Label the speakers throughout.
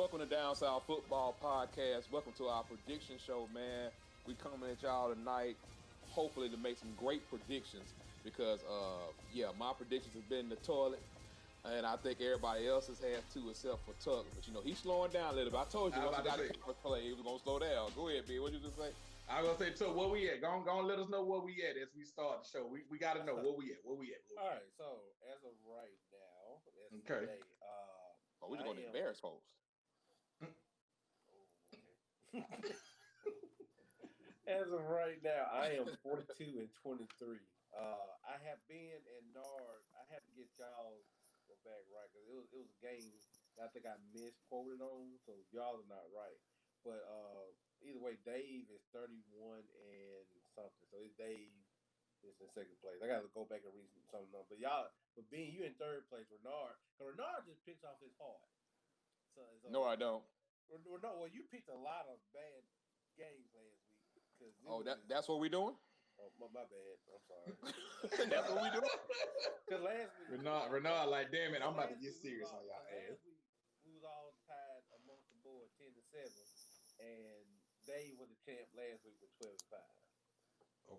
Speaker 1: welcome to Down South Football Podcast. Welcome to our prediction show, man. We coming at y'all tonight, hopefully to make some great predictions because, my predictions have been in the toilet, and I think everybody else's have too, except for Tuck. But he's slowing down a little bit. I told you once he got a play, he was gonna slow down. Go ahead, B. What you just say?
Speaker 2: I was gonna say, Tuck, where we at? Go on, let us know where we at as we start the show. We got to know where we at. All
Speaker 3: right, so as of right now,
Speaker 2: okay.
Speaker 3: Today,
Speaker 1: we're just gonna embarrass folks.
Speaker 3: As of right now, I am 42 and 23. I have been in Nard. I have to get y'all back right because it was a game that I think I misquoted on, so y'all are not right. But either way, Dave is 31 and something. So it's Dave is in second place. I got to go back and read something else. But being you in third place, Renard just picks off his heart. So
Speaker 1: no, I don't.
Speaker 3: No, well, you picked a lot of bad games last week.
Speaker 1: That's what we doing?
Speaker 3: Oh, my bad. I'm sorry.
Speaker 1: That's what we doing?
Speaker 3: Because last week,
Speaker 2: Renard, like, damn it, I'm about to get serious on y'all ass.
Speaker 3: Last week we was all tied amongst the board 10-7, and Dave was the champ last week with 12-5.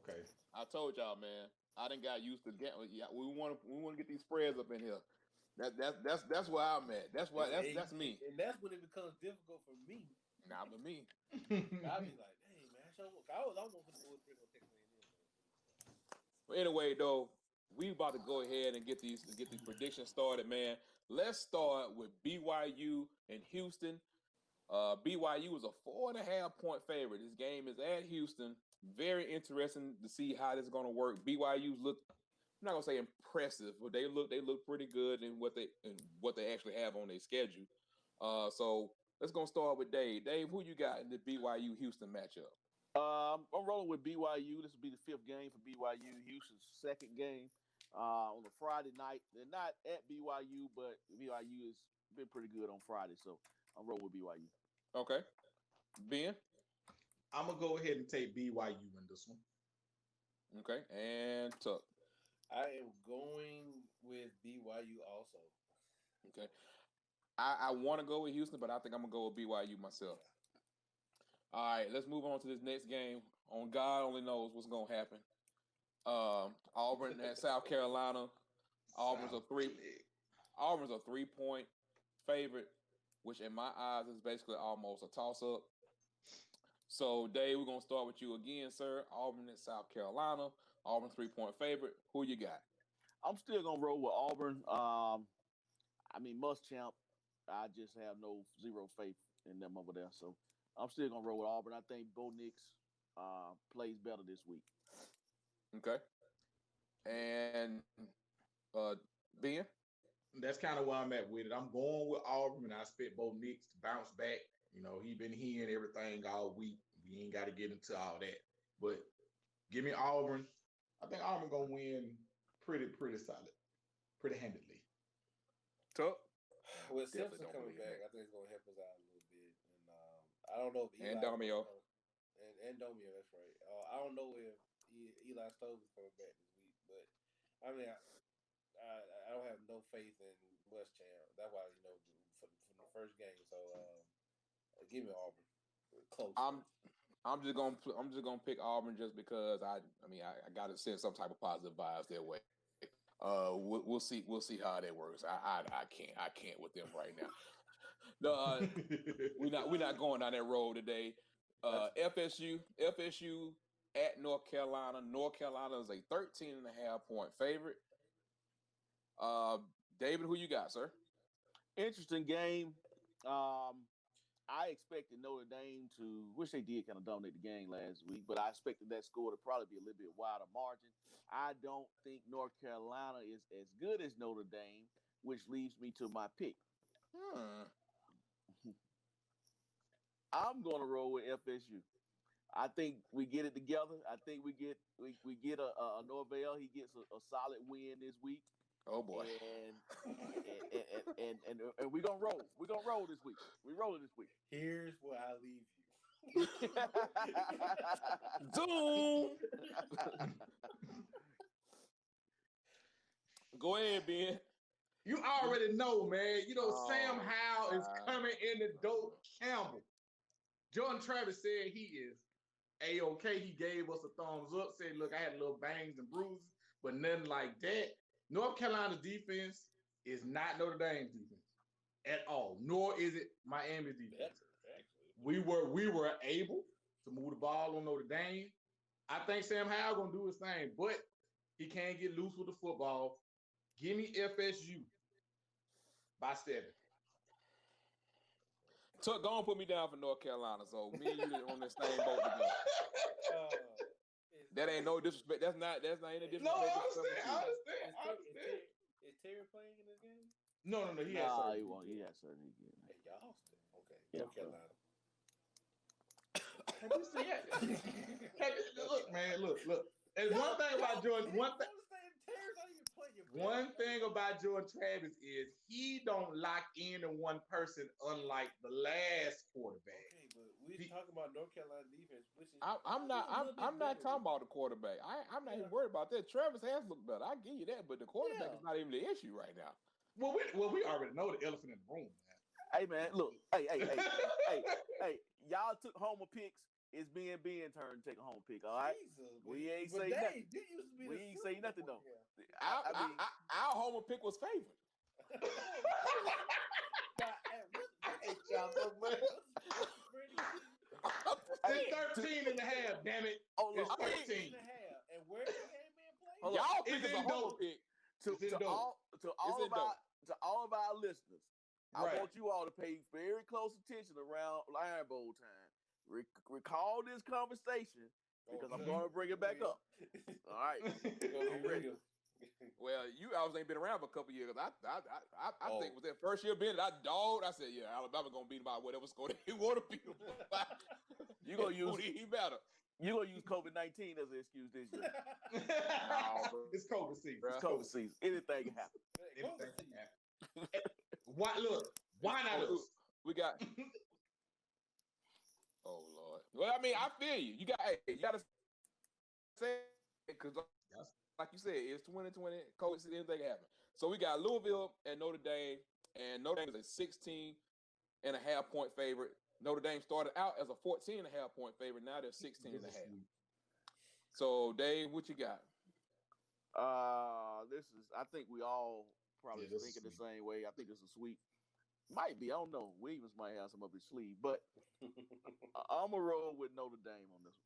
Speaker 2: Okay.
Speaker 1: I told y'all, man. I done got used to getting. Yeah, we want to get these spreads up in here. That's where I'm at. That's me.
Speaker 3: And that's when it becomes difficult for me.
Speaker 1: Not for me.
Speaker 3: I'll be like, hey man, I was almost going to Texas A&M.
Speaker 1: But anyway, though, we about to go ahead and get these predictions started, man. Let's start with BYU and Houston. BYU is a 4.5-point favorite. This game is at Houston. Very interesting to see how this is going to work. BYU's look, I'm not gonna say impressive, but they look pretty good in what they actually have on their schedule. So let's go start with Dave. Dave, who you got in the BYU Houston matchup?
Speaker 4: I'm rolling with BYU. This will be the fifth game for BYU. Houston's second game on a Friday night. They're not at BYU, but BYU has been pretty good on Friday, so I'm rolling with BYU.
Speaker 1: Okay, Ben.
Speaker 2: I'm gonna go ahead and take BYU in this one.
Speaker 1: Okay, and Tuck.
Speaker 3: I am going with BYU also.
Speaker 1: Okay. I want to go with Houston, but I think I'm going to go with BYU myself. Yeah. All right, let's move on to this next game. On God only knows what's going to happen. Auburn at South Carolina. Auburn's a 3-point favorite, which in my eyes is basically almost a toss-up. So, Dave, we're going to start with you again, sir. Auburn at South Carolina. Auburn 3-point favorite. Who you got?
Speaker 4: I'm still going to roll with Auburn. Muschamp, I just have zero faith in them over there. So I'm still going to roll with Auburn. I think Bo Nix plays better this week.
Speaker 1: Okay. And Ben?
Speaker 2: That's kind of where I'm at with it. I'm going with Auburn, and I expect Bo Nix to bounce back. He been hearing everything all week. We ain't got to get into all that. But give me Auburn. I think Auburn going to win pretty solid, pretty handedly.
Speaker 1: Tuck?
Speaker 3: With Simpson coming back, I think it's going to help us out a little bit. And I don't know if Eli...
Speaker 1: And Domio.
Speaker 3: And Domio, that's right. I don't know if Eli Stokes is coming back this week. But, I don't have no faith in Muschamp. That's why, from the first game. So, give me Auburn. Close.
Speaker 1: I'm just gonna pick Auburn just because I gotta send some type of positive vibes their way. We'll see how that works. I can't with them right now. No, we're not going down that road today. FSU at North Carolina. North Carolina is a 13.5-point favorite. David, who you got, sir?
Speaker 4: Interesting game. I expected Notre Dame to, which they did kind of dominate the game last week, but I expected that score to probably be a little bit wider margin. I don't think North Carolina is as good as Notre Dame, which leads me to my pick. I'm going to roll with FSU. I think we get it together. I think we get a Norvell. He gets a solid win this week.
Speaker 1: Oh boy!
Speaker 4: And we're gonna roll. We're gonna roll this week. We rolling this week.
Speaker 3: Here's where I leave you.
Speaker 1: Zoom. Go ahead, Ben.
Speaker 2: You already know, man. You know,
Speaker 1: Oh,
Speaker 2: Sam Howell is
Speaker 1: God.
Speaker 2: coming in the dope Campbell. Jordan Travis said he is A-OK. He gave us a thumbs up, said, look, I had little bangs and bruises, but nothing like that. North Carolina's defense is not Notre Dame's defense at all, nor is it Miami's defense.
Speaker 3: Better, actually.
Speaker 2: We were able to move the ball on Notre Dame. I think Sam Howell gonna do his thing, but he can't get loose with the football. Give me FSU by 7.
Speaker 1: Tuck, go and put me down for North Carolina. So me and you on the same boat together. That ain't no disrespect. That's not any disrespect.
Speaker 2: No, I
Speaker 3: Is
Speaker 2: understand.
Speaker 3: Is Terry playing in this game?
Speaker 2: No. He has
Speaker 4: Nah,
Speaker 2: surgery.
Speaker 4: he won't. He has surgery.
Speaker 3: Hey, y'all still okay?
Speaker 4: Yeah.
Speaker 3: North Carolina.
Speaker 2: Look, man, look. And one thing about Jordan, one thing about Jordan Travis is he don't lock in to one person, unlike the last quarterback.
Speaker 3: Okay, but we're talking about North Carolina defense, which is
Speaker 1: I'm not talking about the quarterback. I'm not even worried about that. Travis has looked better. I give you that, but the quarterback is not even the issue right now.
Speaker 2: Well, we already know the elephant in the room, man.
Speaker 4: Hey, man, look. Hey. Y'all took Homer picks. It's being turn to take a home pick, all right?
Speaker 3: Jesus,
Speaker 4: We ain't
Speaker 3: but
Speaker 4: say
Speaker 3: they
Speaker 4: nothing.
Speaker 3: used to be
Speaker 4: We ain't say nothing, though.
Speaker 3: Yeah.
Speaker 4: I mean,
Speaker 1: Our homer pick was favored.
Speaker 2: It's 13 and a half, damn it.
Speaker 4: Oh,
Speaker 2: It's
Speaker 4: look,
Speaker 2: 13.
Speaker 3: And where's the game being played?
Speaker 4: Hold on.
Speaker 1: Y'all pick
Speaker 2: It's
Speaker 1: is a
Speaker 2: in
Speaker 1: homer
Speaker 2: dope.
Speaker 1: pick.
Speaker 4: to all of our listeners, I
Speaker 2: Right.
Speaker 4: want you all to pay very close attention around Iron Bowl time. Recall this conversation because I'm going to bring it back up. All right. I'm ready.
Speaker 1: Well, I ain't been around for a couple years. I think with that first year being, I said, yeah, Alabama gonna beat them by whatever score they want to beat them by.
Speaker 4: You gonna use
Speaker 1: he better.
Speaker 4: You gonna use COVID-19 as an excuse this year?
Speaker 1: No,
Speaker 2: It's COVID season.
Speaker 4: It's COVID season. Anything can happen.
Speaker 2: Everything can happen. Why not us?
Speaker 1: We got. Oh Lord. Well, I mean, I feel you. You got to say because, like you said, it's 2020. COVID season, anything can happen. So we got Louisville and Notre Dame, and Notre Dame is a 16.5 point favorite. Notre Dame started out as a 14.5 point favorite. Now they're 16.5. So Dave, what you got?
Speaker 4: I think we all probably thinking the same way. I think it's a sweep. Might be. I don't know. Williams might have some up his sleeve, but I'm gonna roll with Notre Dame on this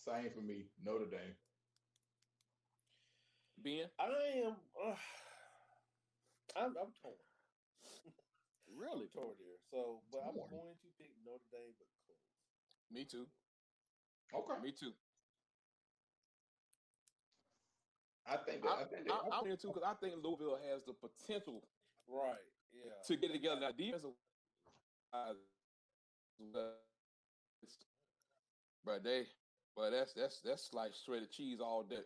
Speaker 2: one. Same for me, Notre Dame.
Speaker 1: Ben?
Speaker 3: I'm torn.
Speaker 4: Really?
Speaker 3: I'm torn here. So, but I'm going to pick Notre Dame, but close.
Speaker 1: Me too.
Speaker 2: Okay.
Speaker 1: Me too.
Speaker 2: I'm
Speaker 1: here too because I think Louisville has the potential,
Speaker 3: right? Yeah,
Speaker 1: to get together. Now, defensive, but that's like shredded cheese all day.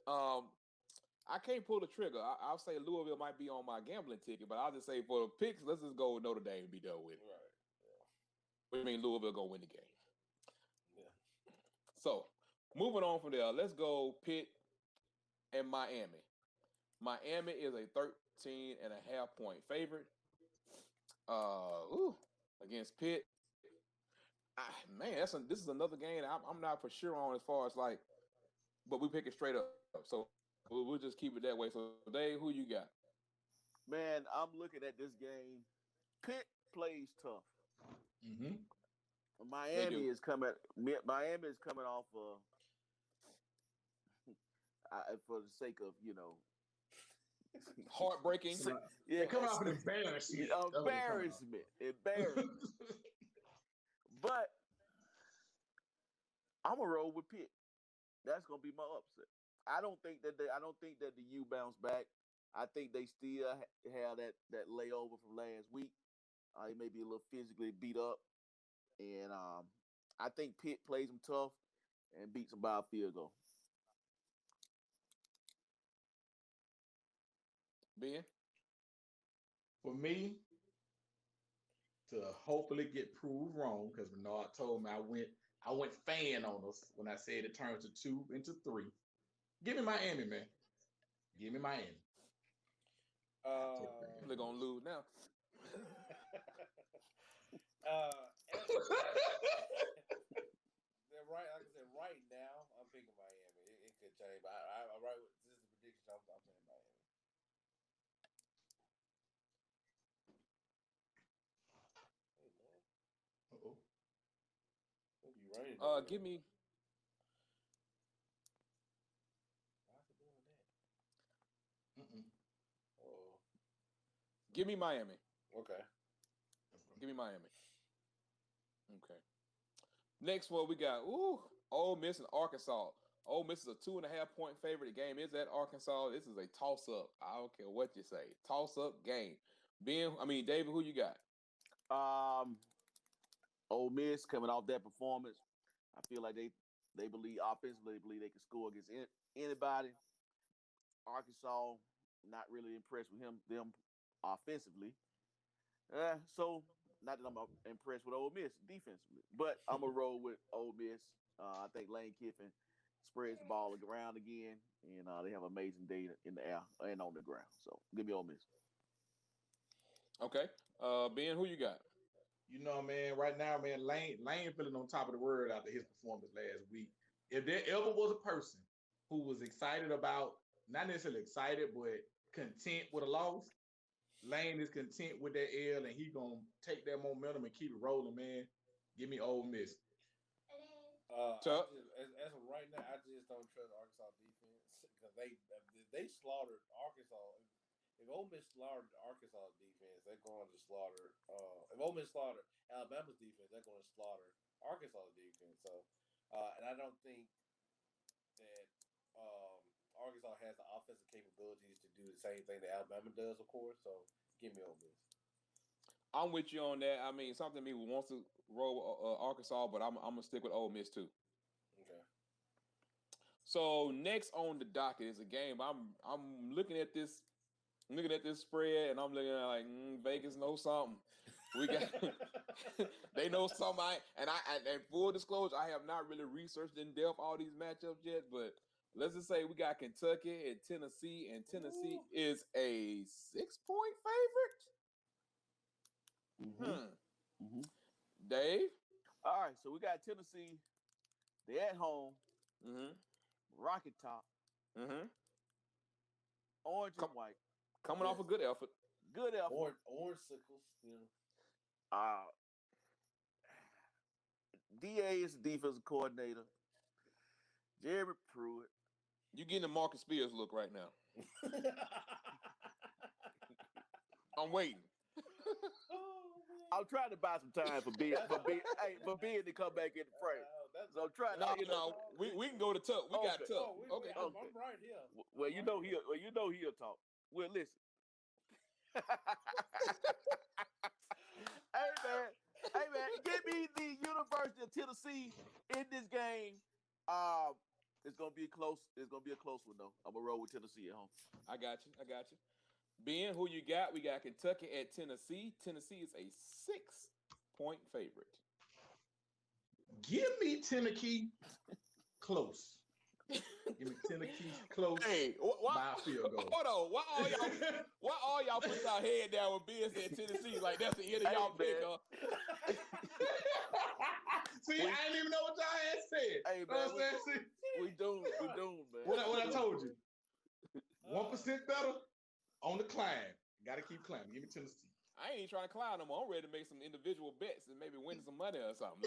Speaker 1: I can't pull the trigger. I'll say Louisville might be on my gambling ticket, but I'll just say for the picks, let's just go with Notre Dame and be done with it.
Speaker 3: Right. Yeah.
Speaker 1: What do you mean Louisville gonna win the game?
Speaker 3: Yeah.
Speaker 1: So moving on from there, let's go Pitt and Miami. Miami is a 13.5 point favorite. Against Pitt. This is another game I'm not for sure on as far as like, but we pick it straight up. So we'll just keep it that way. So Dave, who you got?
Speaker 4: Man, I'm looking at this game. Pitt plays tough.
Speaker 2: Mm-hmm.
Speaker 4: Miami is coming off for the sake of,
Speaker 1: heartbreaking.
Speaker 2: Yeah, coming off an embarrassment.
Speaker 4: Embarrassment. But I'm gonna roll with Pitt. That's gonna be my upset. I don't think that the U bounce back. I think they still have that layover from last week. They may be a little physically beat up, and I think Pitt plays them tough and beats them by a field goal.
Speaker 1: Ben?
Speaker 2: For me, to hopefully get proved wrong, because Bernard told me I went fan on us when I said it turned to 2 into 3. Give me Miami, man. Give me Miami.
Speaker 1: They're gonna lose now.
Speaker 3: Right, like I said, right now I'm picking Miami. It could change, but I right. This is the prediction. I'm saying Miami. Hey man,
Speaker 2: Uh-oh.
Speaker 3: it'll be raining.
Speaker 1: Give me.
Speaker 3: Why is it doing that?
Speaker 2: Mm-mm.
Speaker 3: Oh,
Speaker 1: Give me Miami.
Speaker 3: okay.
Speaker 1: Give me Miami. Okay. Next one we got Ole Miss and Arkansas. Ole Miss is a 2.5-point favorite. The game is at Arkansas. This is a toss-up. I don't care what you say. Toss-up game. David, who you got?
Speaker 4: Ole Miss coming off that performance. I feel like they believe offensively, they believe they can score against anybody. Arkansas, not really impressed with them offensively. So not that I'm impressed with Ole Miss defensively, but I'm gonna roll with Ole Miss. I think Lane Kiffin spreads the ball around again, and they have an amazing day in the air and on the ground. So give me Ole Miss.
Speaker 1: Okay. Ben, who you got?
Speaker 2: You know, man, right now, man, Lane feeling on top of the world after his performance last week. If there ever was a person who was excited about, not necessarily excited, but content with a loss, Lane is content with that L, and he gonna take that momentum and keep it rolling, man. Give me Ole Miss.
Speaker 3: As of right now, I just don't trust Arkansas defense because they slaughtered Arkansas. If Ole Miss slaughtered Arkansas defense, they're going to slaughter. If Ole Miss slaughtered Alabama's defense, they're going to slaughter Arkansas defense. So, and I don't think that Arkansas has the offensive capabilities to do the same thing that Alabama does, of course. So, give me Ole Miss.
Speaker 1: I'm with you on that. Something me wants to roll Arkansas, but I'm gonna stick with Ole Miss too.
Speaker 3: Okay.
Speaker 1: So next on the docket is a game. I'm looking at this spread, and I'm looking at like Vegas knows something. We got they know something. And full disclosure, I have not really researched in depth all these matchups yet, but let's just say we got Kentucky and Tennessee, and Tennessee is a 6-point favorite. Dave?
Speaker 4: All right, so we got Tennessee. They're at home. Rocket Top. Orange and white.
Speaker 1: Coming off a good effort.
Speaker 4: Good effort.
Speaker 3: Orange sickles. Yeah.
Speaker 4: DA is the defensive coordinator. Jerry Pruitt.
Speaker 1: You getting the Marcus Spears look right now. I'm waiting.
Speaker 4: I'm trying to buy some time for being to come back in the frame. So I'm trying.
Speaker 1: No. We can go to Tuck. We got Tuck. Okay.
Speaker 3: I'm right here.
Speaker 4: Well, he'll talk. Well, listen. Hey man, give me the University of Tennessee in this game. It's gonna be close. It's gonna be a close one though. I'm gonna roll with Tennessee at home.
Speaker 1: I got you. Ben, who you got? We got Kentucky at Tennessee. Tennessee is a 6-point favorite.
Speaker 2: Give me Tennessee close. Give me Tennessee close.
Speaker 1: Hey,
Speaker 2: by a field goal.
Speaker 1: Hold on. Why all y'all put y'all head down when Ben said Tennessee? Like that's the end of y'all pick, huh?
Speaker 2: See, I didn't even know what y'all had said.
Speaker 4: Hey man, we doomed, man.
Speaker 2: What I told you. 1% better on the climb. Got to keep climbing. Give me Tennessee.
Speaker 1: I ain't even trying to climb no more. I'm ready to make some individual bets and maybe win some money or something.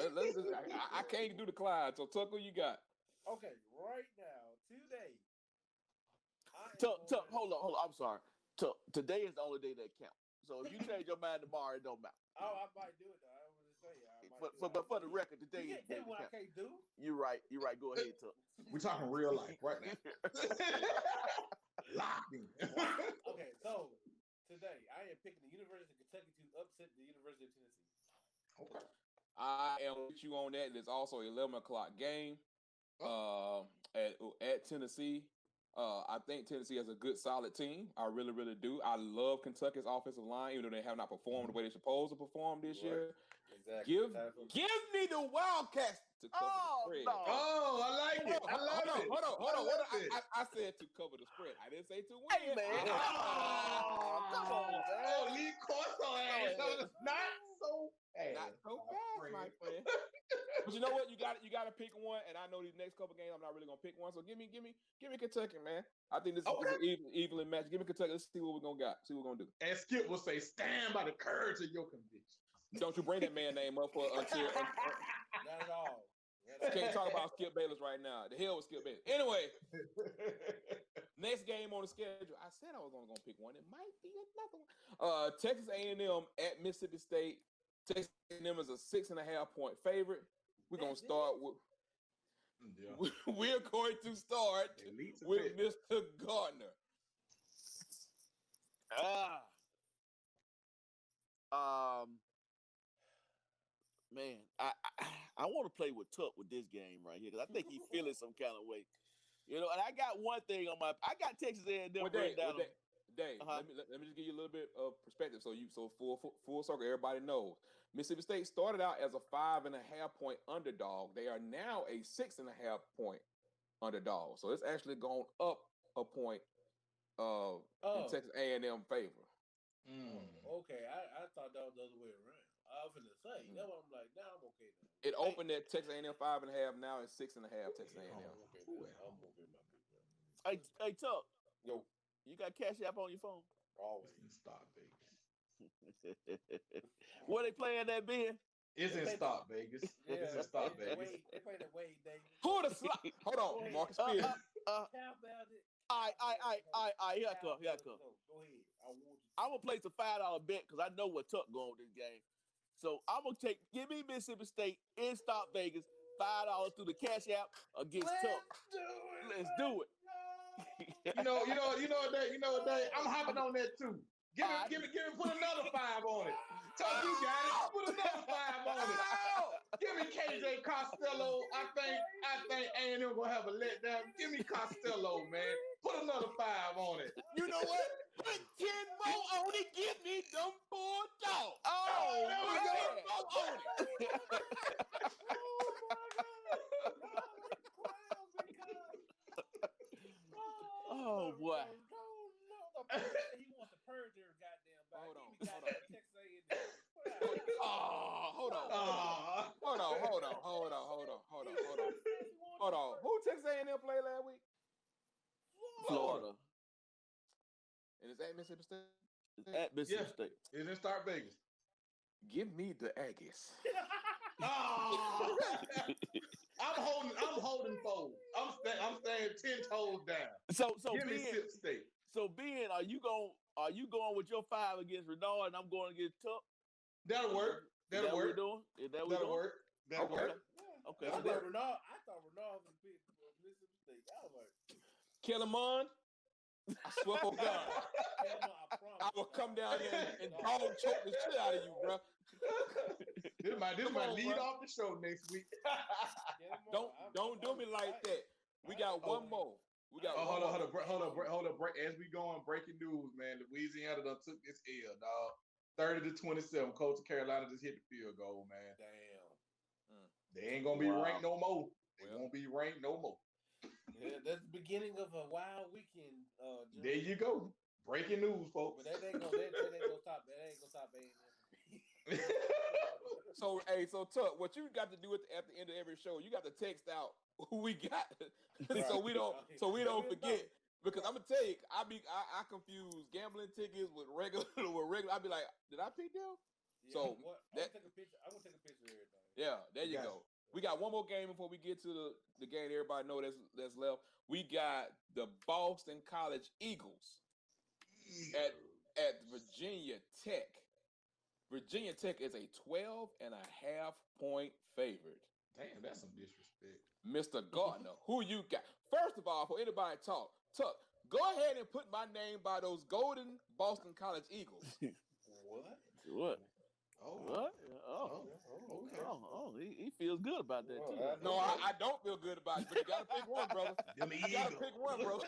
Speaker 1: I can't do the climb. So Tuck, who you got?
Speaker 3: Okay, right now, today.
Speaker 4: Tuck, hold on. I'm sorry. Tuck, today is the only day that counts. So if you change your mind tomorrow, it don't matter.
Speaker 3: Oh, I might do it though. I was gonna say.
Speaker 4: But for the record, today is the day
Speaker 3: what I can't do.
Speaker 4: You're right. Go ahead, Tuck.
Speaker 2: We're talking real life right now. Locked in.
Speaker 3: Okay, so today I am picking the University of Kentucky to upset the University of Tennessee.
Speaker 2: Okay.
Speaker 1: I am with you on that. There's also an 11 o'clock game at Tennessee. I think Tennessee has a good, solid team. I really, really do. I love Kentucky's offensive line, even though they have not performed the way they're supposed to perform this year.
Speaker 3: Exactly.
Speaker 1: Give me the Wildcats to cover the spread.
Speaker 4: No.
Speaker 2: Oh, I like it. I love it.
Speaker 1: Hold on. I said to cover the spread. I didn't say to win.
Speaker 4: Hey, man. Come on, man.
Speaker 2: Oh, Lee Corso ass. Not so fast.
Speaker 1: Not so fast, my friend. But you know what? You got to pick one. And I know these next couple games, I'm not really gonna pick one. So give me Kentucky, man. I think this is evenly matched. Give me Kentucky. Let's see what we're gonna got. See what we're gonna do.
Speaker 2: And Skip will say, "Stand by the courage of your conviction."
Speaker 1: Don't you bring that man name up for until.
Speaker 3: Not at all.
Speaker 1: Can't talk about Skip Bayless right now. The hell with Skip Bayless. Anyway, next game on the schedule. I said I was only gonna pick one. It might be another one. Texas A&M at Mississippi State. Texas A&M is a 6.5 point favorite. We're gonna start with.
Speaker 2: Yeah.
Speaker 1: We're going to start with Mr. Gardner.
Speaker 4: Man, I want to play with Tuck with this game right here because I think he's feeling some kind of way. You know, and I got one thing on my. I got Texas A&M written down.
Speaker 1: Dave, let me just give you a little bit of perspective so full circle, everybody knows. Mississippi State started out as a 5.5 point underdog. They are now a 6.5 point underdog. So it's actually gone up a point in Texas A&M favor.
Speaker 3: Okay, I thought that was the other way around. I was gonna say that's what I'm like. Now I'm okay now.
Speaker 1: It opened at Texas A&M 5.5. Now it's 6.5 Texas A&M.
Speaker 3: I'm okay with my pick.
Speaker 4: Hey, Tuck.
Speaker 3: Yo,
Speaker 4: you got Cash App on your phone?
Speaker 3: always.
Speaker 2: Stop Vegas.
Speaker 4: Where they playing that, Ben?
Speaker 2: It's in Stop Vegas. It's in Stop Vegas.
Speaker 3: They play that Wade Davis.
Speaker 1: Who the slot? Hold on, Marcus Spears.
Speaker 3: How about it?
Speaker 4: Here I come.
Speaker 3: Go ahead. I want you.
Speaker 4: I'm gonna place a $5 bet because I know what Tuck going with this game. So I'm gonna give me Mississippi State in Stop Vegas, $5 through the Cash App against Tuck. Let's do it.
Speaker 2: You know what, Dave? I'm hopping on that too. Give me, put another 5 on it. Tuck, you got it. Put another 5 on it. Give me KJ Costello. I think A&M gonna have a letdown. Give me Costello, man. Put another 5 on it.
Speaker 1: You know what? Put 10 more on it. Give me them Bulldogs.
Speaker 4: Oh,
Speaker 2: there we go.
Speaker 4: Oh boy.
Speaker 3: He wants to purge their goddamn body.
Speaker 1: Hold on.
Speaker 3: Texas A&M.
Speaker 1: Hold on. Who Texas A&M played last week?
Speaker 4: Florida.
Speaker 1: And is that Mississippi State?
Speaker 4: At Mississippi State.
Speaker 2: It's in Start Vegas.
Speaker 1: Give me the Aggies.
Speaker 2: I'm holding forward. I'm staying 10 toes down.
Speaker 4: So
Speaker 2: Give me
Speaker 4: Ben,
Speaker 2: Sip State.
Speaker 4: so Ben, are you going with your 5 against Renard and I'm going against Tuck?
Speaker 2: That'll work. That'll work.
Speaker 4: Is that what
Speaker 2: That'll
Speaker 4: we're doing?
Speaker 2: work. That'll work.
Speaker 4: Okay.
Speaker 3: I
Speaker 4: So
Speaker 3: thought Renard was going to pick Mississippi State. I was like,
Speaker 1: Kellerman, I swear for God, I will come down there and dog choke the shit out of you, bro.
Speaker 2: This might lead off the show next week.
Speaker 1: Don't do me like that. We got one more.
Speaker 2: Hold on. As we go on breaking news, man, Louisiana done took this L, dog. 30-27. Coastal Carolina just hit the field goal, man.
Speaker 3: damn.
Speaker 2: They ain't gonna be ranked no more. They won't be ranked no more.
Speaker 3: Yeah, that's the beginning of a wild weekend.
Speaker 2: There you go. Breaking news, folks.
Speaker 3: But that ain't gonna stop. That ain't gonna stop A&M.
Speaker 1: So Tuck, what you got to do at the end of every show, you got to text out who we got, so we don't forget. Because I'm gonna tell you, I confuse gambling tickets with regular. I'd be like, did I pick them?
Speaker 3: Yeah,
Speaker 1: So
Speaker 3: I'm gonna take a picture. I'm gonna take a picture of everything.
Speaker 1: Yeah, there you go. We got one more game before we get to the game everybody know that's left. We got the Boston College Eagles at Virginia Tech. Virginia Tech is a 12.5 point favorite.
Speaker 2: Damn, that's some disrespect.
Speaker 1: Mr. Gardner, who you got? First of all, for anybody to talk, Tuck, go ahead and put my name by those golden Boston College Eagles.
Speaker 4: What?
Speaker 2: Oh,
Speaker 4: What?
Speaker 2: okay.
Speaker 4: Oh, he feels good about that too.
Speaker 3: Well,
Speaker 1: No, I don't feel good about it, but you gotta pick one, brother.
Speaker 2: Them
Speaker 1: You gotta
Speaker 2: Eagles.
Speaker 1: pick one, brother.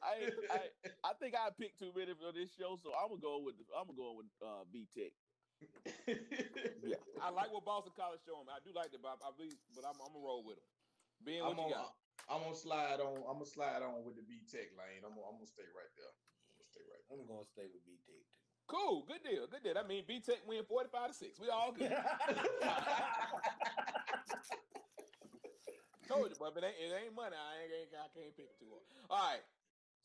Speaker 4: I think I picked too many for this show, so I'm gonna go with B Tech. Yeah.
Speaker 1: I like what Boston College showing. I do like that, but I'm gonna roll with them. Ben, what you got?
Speaker 2: I'm gonna slide on. I'm gonna slide on with the B Tech lane. I'm gonna stay right there.
Speaker 3: I'm gonna stay with B Tech too.
Speaker 1: Cool, good deal. I mean, B Tech win 45-6. We all good. Told you, but it ain't money. I can't pick it too hard. All right.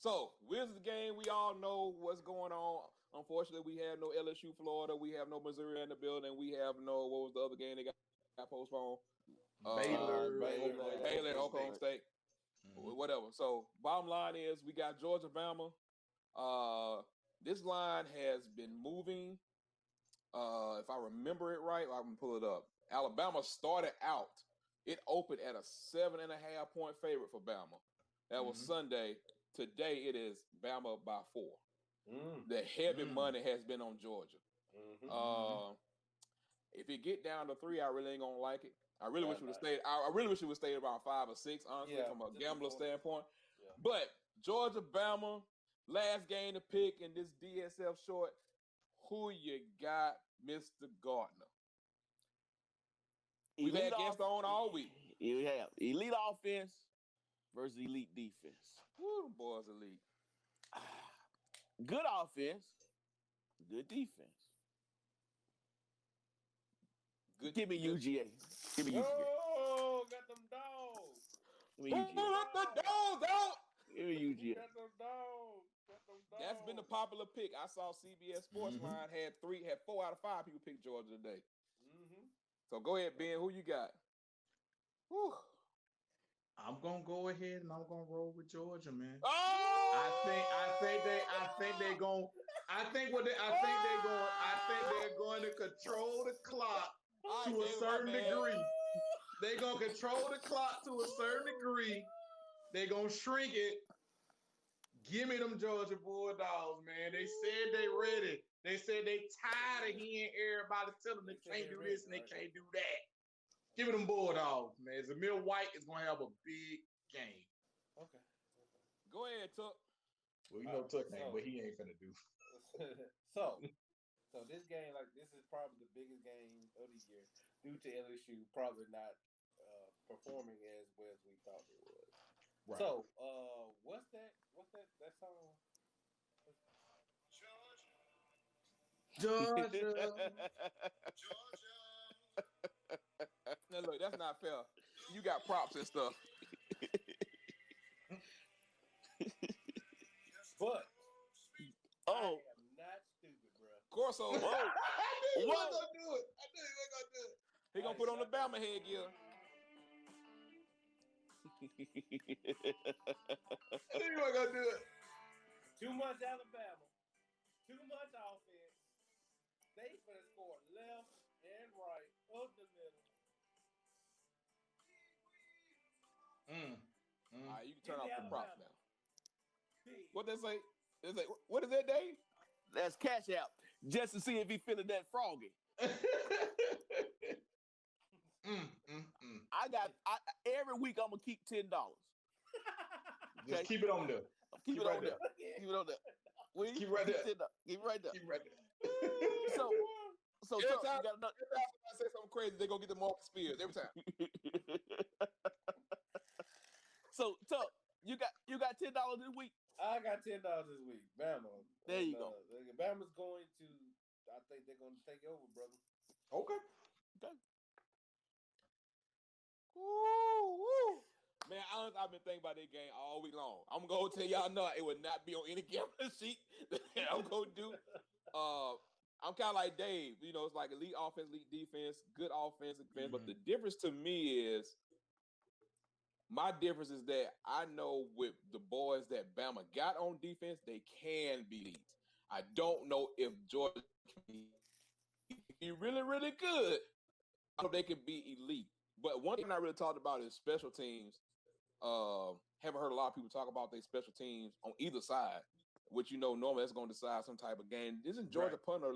Speaker 1: So Wizards game, we all know what's going on. Unfortunately, we have no LSU Florida. We have no Missouri in the building. We have no, what was the other game they got postponed?
Speaker 2: Baylor,
Speaker 1: Oklahoma State. Whatever. So bottom line is we got Georgia, Bama. This line has been moving. If I remember it right, I can pull it up. Alabama started out. It opened at a 7.5 point favorite for Bama. That was Sunday. Today it is Bama by 4. The heavy money has been on Georgia. If it get down to 3, I really ain't gonna like it. I really wish it would have stayed. I really wish it would stay around 5 or 6, honestly, from a gambler standpoint.
Speaker 3: Yeah.
Speaker 1: But Georgia, Bama, last game to pick in this DSF short. Who you got, Mr. Gardner? We've had guests on all week.
Speaker 4: You have elite offense versus elite defense.
Speaker 1: Woo, them boys elite.
Speaker 4: Good offense, good defense.
Speaker 1: Good.
Speaker 4: Give me UGA. Give me UGA.
Speaker 3: Oh, got them dogs.
Speaker 4: Give me UGA.
Speaker 1: Let the dogs out.
Speaker 4: Give me UGA.
Speaker 3: Got them dogs.
Speaker 1: That's been the popular pick. I saw CBS Sports Line had 4 out of 5 people pick Georgia today. So go ahead, Ben. Who you got? Whew.
Speaker 2: I'm gonna go ahead and I'm gonna roll with Georgia, man.
Speaker 1: Oh!
Speaker 2: I think they're going to control the clock to a certain degree. They're gonna control the clock to a certain degree. They're gonna shrink it. Give me them Georgia Bulldogs, man. They said they ready. They said they tired of hearing everybody tell them they can't do this and they can't do that. Give me them Bulldogs, man. Zamir White is gonna have a big game.
Speaker 3: Okay.
Speaker 1: Go ahead, Tuck.
Speaker 2: Well, you know Tuck ain't, but he ain't finna do.
Speaker 3: So this game, this is probably the biggest game of the year due to LSU probably not performing as well as we thought it was. Right. So, what's that song?
Speaker 2: Georgia.
Speaker 1: Now look, that's not fair. You got props and stuff.
Speaker 3: But I am not stupid, bro.
Speaker 1: Corso.
Speaker 2: I knew he wasn't gonna do it.
Speaker 1: He gonna put on the Bama headgear.
Speaker 2: I knew he wasn't gonna do it.
Speaker 3: Too much Alabama. Too much offense. They finna score left and right, up the middle.
Speaker 1: All right, you can turn off the props now.
Speaker 3: Big.
Speaker 1: What they say? They say, what is that, Dave?
Speaker 4: That's Cash App. Just to see if he feeling that froggy. Every week I'm gonna keep $10.
Speaker 2: Just keep it on there.
Speaker 4: Keep it on there. Keep it on there.
Speaker 2: Keep right there.
Speaker 4: Keep right there.
Speaker 2: Keep right there.
Speaker 4: So
Speaker 1: Every
Speaker 4: Tuck,
Speaker 1: time
Speaker 4: you got another.
Speaker 1: I say something crazy, they gonna get the Marcus Spears every time.
Speaker 4: So Tuck, you got $10 this week.
Speaker 3: I got $10 this week. Bama.
Speaker 4: There you go.
Speaker 3: Bama's going to. I think they're going to take over, brother.
Speaker 2: Okay.
Speaker 1: Woo. Man, I've been thinking about that game all week long. I'm gonna tell y'all no, it would not be on any gambling sheet that I'm gonna do. I'm kind of like Dave. You know, it's like elite offense, elite defense, good offense, defense. But the difference to me is, my difference is that I know with the boys that Bama got on defense, they can be elite. I don't know if Georgia can be really, really good. I know they can be elite. But one thing I really talked about is special teams. Haven't heard a lot of people talk about their special teams on either side, which normally that's going to decide some type of game. Isn't Georgia punter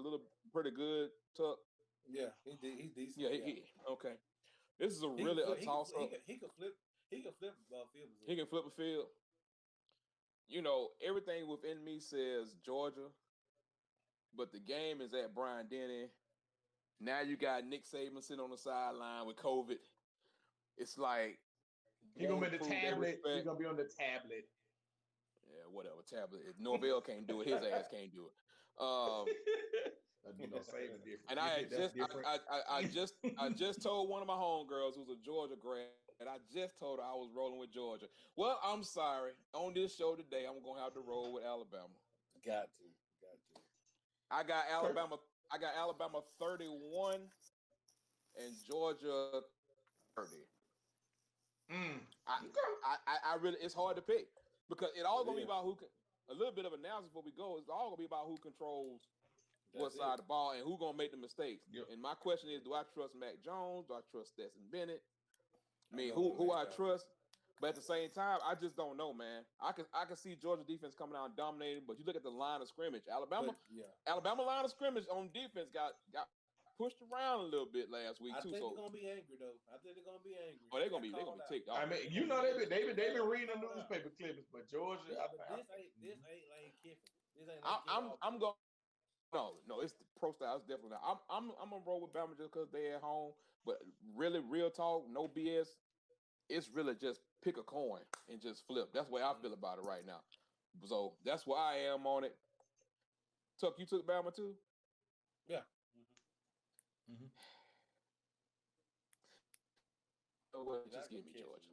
Speaker 1: pretty good, Tuck?
Speaker 3: Yeah, he's decent.
Speaker 1: Yeah, okay. This is a really a toss up.
Speaker 3: He could flip. He could flip field position.
Speaker 1: He can flip a field. You know, everything within me says Georgia, but the game is at Bryant Denny. Now you got Nick Saban sitting on the sideline with COVID. It's like
Speaker 2: He's gonna be the tablet. He's gonna be on the tablet.
Speaker 1: Yeah, whatever tablet. If Norvell can't do it, his ass can't do it.
Speaker 2: Saban different.
Speaker 1: And I just told one of my homegirls who's a Georgia grad, and I just told her I was rolling with Georgia. Well, I'm sorry. On this show today, I'm gonna have to roll with Alabama.
Speaker 3: Got to.
Speaker 1: I got Alabama 31 and Georgia 30. I really, it's hard to pick because it all gonna be about who can. A little bit of analysis before we go. It's all gonna be about who controls what side of the ball and who gonna make the mistakes. Yep. And my question is, do I trust Mac Jones? Do I trust Stetson Bennett? I mean, who I trust? But at the same time, I just don't know, man. I can see Georgia defense coming out and dominating, but you look at the line of scrimmage. Alabama line of scrimmage on defense got pushed around a little bit last week too.
Speaker 3: They're gonna be angry though. I think they're gonna be angry.
Speaker 1: Oh, they're gonna be ticked off.
Speaker 2: I mean, you know they've been reading the newspaper clippings, but Georgia.
Speaker 3: Yeah, but this ain't Lane Kiffin. This ain't.
Speaker 1: I'm going. No, it's the pro style. It's definitely not. I'm gonna roll with Bama just because they're at home. But really, real talk, no BS. It's really just pick a coin and just flip. That's the way I feel about it right now. So that's where I am on it. Tuck, you took Bama too?
Speaker 3: Yeah.
Speaker 1: Just give me Georgia.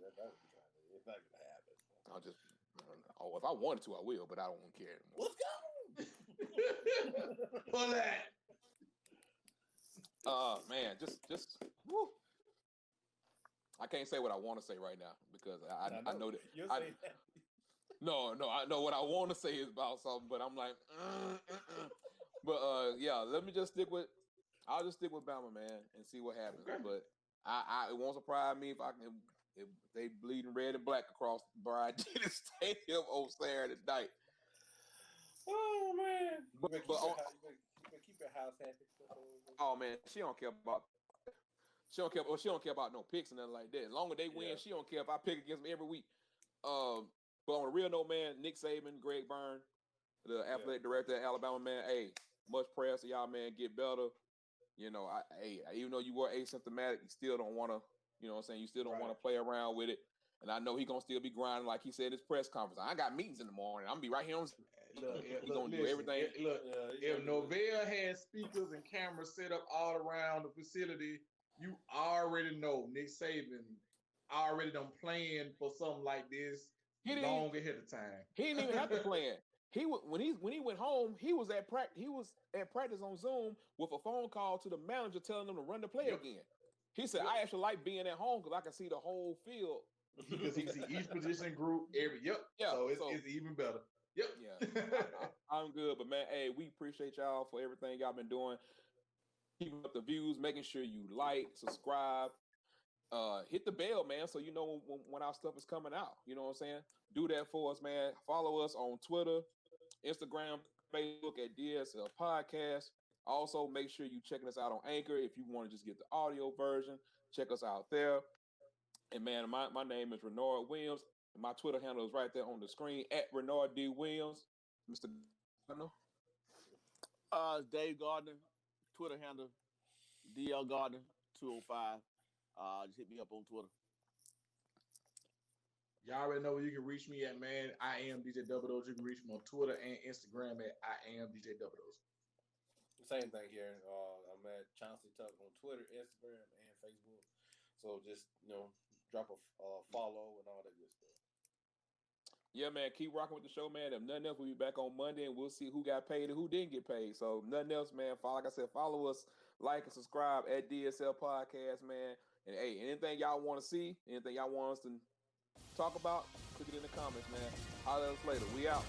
Speaker 3: It's not gonna happen.
Speaker 1: If I wanted to, I will, but I don't care anymore.
Speaker 3: Let's go.
Speaker 2: For that.
Speaker 1: Man, just woo. I can't say what I want to say right now because I know that. No, I know what I want to say is about something, but I'm like, But yeah, let me just I'll just stick with Bama, man, and see what happens. Okay. But it won't surprise me if they bleeding red and black across Bryant Denny Stadium on Saturday night.
Speaker 3: Oh man!
Speaker 1: But
Speaker 3: keep your house happy.
Speaker 1: Oh man, she don't care about no picks and nothing like that. As long as they win, she don't care if I pick against them every week. But on a real note, man, Nick Saban, Greg Byrne, the athletic director at Alabama, man, hey, much prayers to y'all, man. Get better. You know, even though you were asymptomatic, you still don't want to, you know what I'm saying? You still don't want to play around with it. And I know he's going to still be grinding like he said in his press conference. I got meetings in the morning. I'm going to be right here on. He's going to do everything.
Speaker 2: If Norvell had speakers and cameras set up all around the facility, you already know Nick Saban already done planned for something like this long ahead of time.
Speaker 1: He didn't even have to plan. When he went home, he was at practice on Zoom with a phone call to the manager telling them to run the play again. He said, I actually like being at home because I can see the whole field.
Speaker 2: Because he can see each position group So it's even better. Yep.
Speaker 1: Yeah. I'm good. But man, hey, we appreciate y'all for everything y'all been doing. Keeping up the views, making sure you like, subscribe, hit the bell, man, so you know when our stuff is coming out. You know what I'm saying? Do that for us, man. Follow us on Twitter, Instagram, Facebook at DSF Podcast. Also, make sure you checking us out on Anchor. If you want to just get the audio version, check us out there. And man, my name is Renard Williams. And my Twitter handle is right there on the screen at Renard D. Williams. Mr. Gardner.
Speaker 4: Dave Gardner. Twitter handle DL Gardner 205. Just hit me up on Twitter.
Speaker 2: Y'all already know where you can reach me at, man. I am DJ Double Dose. You can reach me on Twitter and Instagram at I am DJ Double Dose.
Speaker 3: Same thing here. I'm at Chauncey Tuck on Twitter, Instagram, and Facebook. So just drop a follow and all that good stuff.
Speaker 1: Yeah, man, keep rocking with the show, man. If nothing else, we'll be back on Monday, and we'll see who got paid and who didn't get paid. So nothing else, man. Like I said, follow us, like and subscribe at DSL Podcast, man. And hey, anything y'all want to see, anything y'all want us to talk about, put it in the comments, man. Holler at us later. We out.